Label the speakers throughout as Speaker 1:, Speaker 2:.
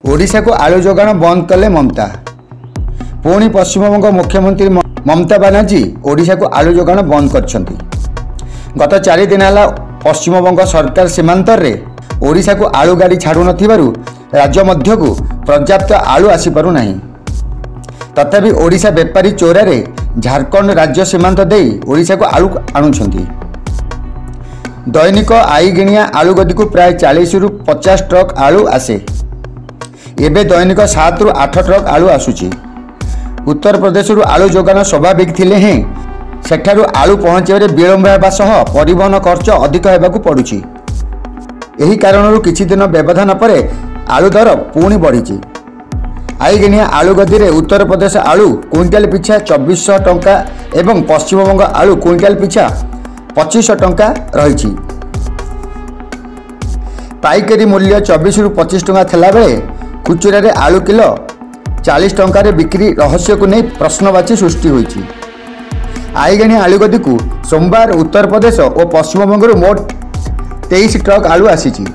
Speaker 1: ओडिशा को आलू जोगाण बंद कले ममता। पुणी पश्चिमबंग मुख्यमंत्री ममता बनर्जी ओडिशा को आलू जोगाण बंद करछंती। गत 4 दिन है पश्चिमबंग सरकार सीमांतर रे ओडिशा को आलू गाड़ी छाड़ू नथिबारु राज्य मध्य को पर्याप्त आलू आसी पारु नाही। तथापि ओडिशा बेपारी चोरारे झारखंड राज्य सीमांत देई ओडिशा को आलू आणुछंती। दैनिक आईगिणिया आलू गदी को प्राय 40 रु 50 ट्रक आलू आसे। एबे दैनिक 7 रु 8 ट्रक आलू आसुची। उत्तर प्रदेश आलू जोगान स्वाभाविक थिले हें सेठारु आलू पहुँचे विलंब होगा सह परिवहन खर्च अधिक होगाकू पड़ुछि। एही कारणरू किछि दिन व्यवधान पर आलू दर पुणी बढ़ी। आईगिणिया आलू गदी रे उत्तर प्रदेश आलू क्विंटाल पिछा 2400 टंका एवं पश्चिमबंग आलू क्विंटाल पिछा 2500 टंका रही। पाइकारी मूल्य 24 रु 25 टंका थिला बेले खुचुरा रे आलू किलो 40 टंका रे बिक्री रहस्य को नहीं प्रश्नवाची सृष्टि होईछि। आईगिणिया आलू गदी को सोमवार उत्तर प्रदेश और पश्चिमबंग मोट 23 ट्रक आलू आसीछि।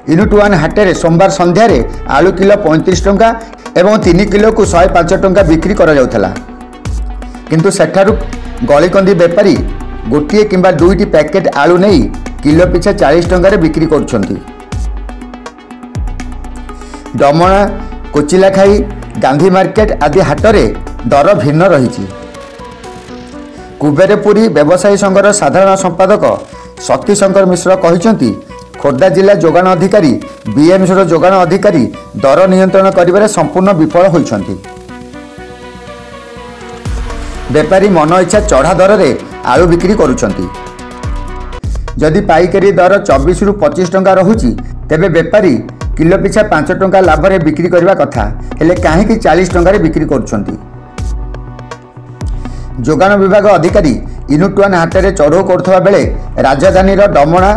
Speaker 1: यूनिट 1 हाटे सोमवार संध्यार आलू किलो 35 टंका एवं 3 किलो को 105 टंका बिक्री करा जाउथला। किंतु सेठारु गलीकंदी बेपारी गोटे किंबा 2टी पैकेट आलू नहीं किलो पिछा 40 टंका रे बिक्री करुछंती। डमणा कोचिलाखाई गांधी मार्केट आदि हाटरे दर भिन्न रही। कुबेरपुरी व्यवसायी संघर साधारण संपादक शक्तिशंकर मिश्र कहते खोर्धा जिला जोगाण अधिकारी बीएमसी जोगाण अधिकारी दर नियंत्रण करिबारे संपूर्ण विफल होइछंती। बेपारी मन इच्छा चढ़ा दर रे आलू बिक्री करुछंती। जदि पाइकारी दर 24 रु 25 टंका रहुछि तेबे बेपारी किलो पिछा 5 टंका लाभ रे बिक्री करबा कथा हेले काहेकि 40 टंका रे बिक्री करुछंती। जोगाण विभाग अधिकारी यूनिट 1 हाटरे चढ़ऊ करुवा बेले राजधानी डमणा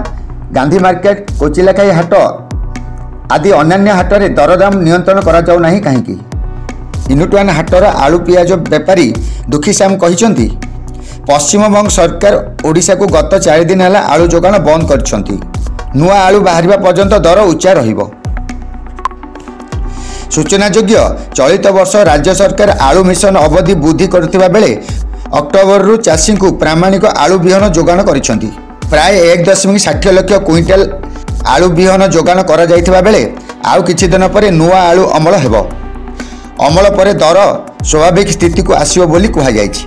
Speaker 1: गांधी मार्केट कोचिलाखाई हाट आदि अन्य हाटरे दरदाम नियंत्रण करा जाउ नाही काहेकि। यूनिट 1 हाटर आलू पियाज बेपारी दुखीश्याम कहते पश्चिमबंग सरकार ओडिशा को गत 4 दिन है आलू जोगाण बंद करछंती। नुआ आलू बाहरिबा पर्यंत दर उच्चा रहिबो। सूचनायोग्य चलित वर्ष राज्य सरकार आलू मिशन अवधि वृद्धि करथिबा बेले अक्टोबर रु चाषी को प्रामाणिक आलू बिहन जोगाण करिसेंती। प्राय 1.60 लाख क्विंटाल आलू बिहन जोगाण करा जाइथिबा बेले आउ किछि दिन पर नुआ आलू अमल हेबो। अमल पर दर स्वाभाविक स्थिति को आसिबो बोली कहा जायछि।